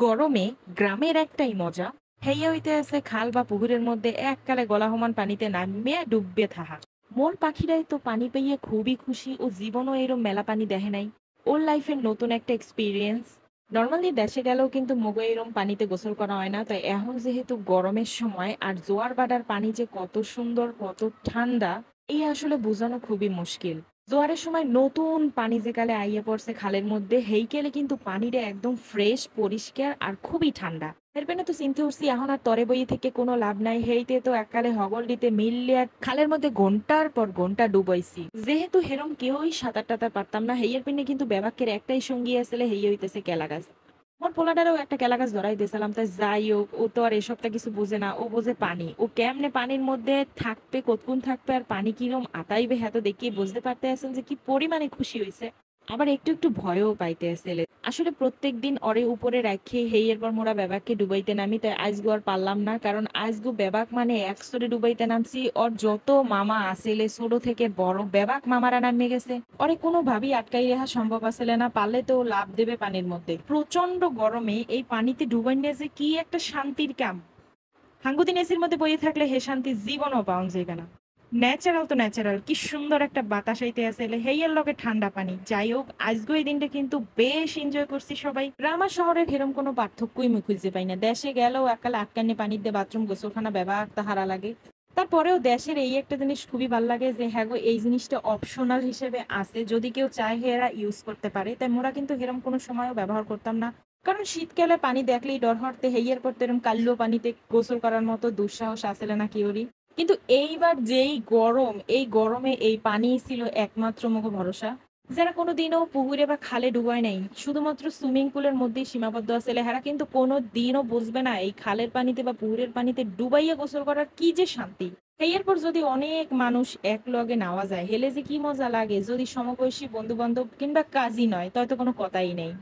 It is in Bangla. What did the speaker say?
গরমে গ্রামের একটাই মজা, হেইয়া হইতে আছে খাল বা পুকুরের মধ্যে এককালে গলা সমান পানিতে নামিয়ে ডুববে থাহা। মোর পাখিরাই তো পানি পেয়ে খুবই খুশি, ও জীবনও এরম মেলা পানি দেখে নাই। ওর লাইফের নতুন একটা এক্সপিরিয়েন্স। নর্মালি দেশে গেলেও কিন্তু মগো এরম পানিতে গোসল করা হয় না, তাই এখন যেহেতু গরমের সময় আর জোয়ার বাটার পানি যে কত সুন্দর কত ঠান্ডা, এই আসলে বোঝানো খুবই মুশকিল। জোয়ারের সময় নতুন পানি যে কালে আইয়া পড়ছে খালের মধ্যে, হেইকেলে কিন্তু পানিটা একদম ফ্রেশ পরিষ্কার আর খুবই ঠান্ডা। এর পেনে তো চিন্তা করছি এখন আর তরে বই থেকে কোনো লাভ নাই, হেইতে তো এককালে হগল দিতে মিললে আর খালের মধ্যে ঘন্টার পর ঘন্টা ডুবাইছি। যেহেতু হেরম কেউই সাঁতার টাতার পারতাম না, হেইয়ের পিনে কিন্তু বেবাকের একটাই সঙ্গী আসলে, হেই হইতেছে কেলা গাছ। মোর পোলাটারও একটা কেলা গাছ ধরাই দিয়েছিলাম, তাই যাই হোক ও তো আর এসবটা কিছু বোঝে না, ও বোঝে পানি। ও কেমনে পানির মধ্যে থাকবে, কতক্ষণ থাকবে আর পানি কিরম আতাইবে, হ্যাঁ তো দেখি বুঝতে পারতে আছেন যে কি পরিমাণে খুশি হয়েছে। আবার একটু একটু ভয়ও পাইতে আসলে। আসলে প্রত্যেকদিন অরে উপরে রাখি হেই, এরপর মোরা বেবাককে ডুবাইতে নামি, তাই আজগু আর পারলাম না, কারণ আজগু বেবাক মানে একসরে ডুবাইতে নামছি। ওর যত মামা আসলে ছোট থেকে বড় বেবাক মামারা নামিয়ে গেছে, ওরে কোনোভাবেই আটকাই রাখা সম্ভব আসলে না, পারলে তো ও লাফ দেবে পানির মধ্যে। প্রচন্ড গরমে এই পানিতে ডুবাই নিয়ে যে কি একটা শান্তির কাম, হাঙ্গুদিন এসির মধ্যে বইয়ে থাকলে হে শান্তি জীবনও পাওয়া যাবে না। ন্যাচারাল তো ন্যাচারাল, কি সুন্দর একটা বাতাস আইতে আসলে, হেইয়ের লগে ঠান্ডা পানি। যাই হোক আজকে এই দিনটা কিন্তু বেশ এনজয় করছি সবাই। গ্রাম আর শহরের এরকম কোনো পার্থক্যই মুই খুঁজে পাই না, দেশে গেলেও একালে আটকানি পানির দিয়ে বাথরুম গোসলখানা ব্যবহার তাহারা লাগে। তারপরেও দেশের এই একটা জিনিস খুবই ভালো লাগে যে হ্যাঁ গো, এই জিনিসটা অপশনাল হিসেবে আছে, যদি কেউ চায় হেরা ইউজ করতে পারে। তাই মোরা কিন্তু এরকম কোনো সময়ও ব্যবহার করতাম না, কারণ শীতকালে পানি দেখলেই ডর হরতে, হেইয়ার পর তো এরকম কাল্লো পানিতে গোসল করার মতো দুঃসাহস আসলে না কেউরই। কিন্তু এইবার যেই গরম, এই গরমে এই পানি ছিল একমাত্র মগো ভরসা। যারা কোনোদিনও পুকুরে বা খালে ডুবায় নাই, শুধুমাত্র সুইমিং পুলের মধ্যেই সীমাবদ্ধ আছে, হেরা কিন্তু কোনো দিনও বুঝবে না এই খালের পানিতে বা পুকুরের পানিতে ডুবাইয়া গোসল করার কি যে শান্তি। এরপর যদি অনেক মানুষ এক লগে নাওয়া যায়, হেলে যে কি মজা লাগে, যদি সমবয়সী বন্ধু বান্ধব কিংবা কাজী নয়, তয় তো কোনো কথাই নেই।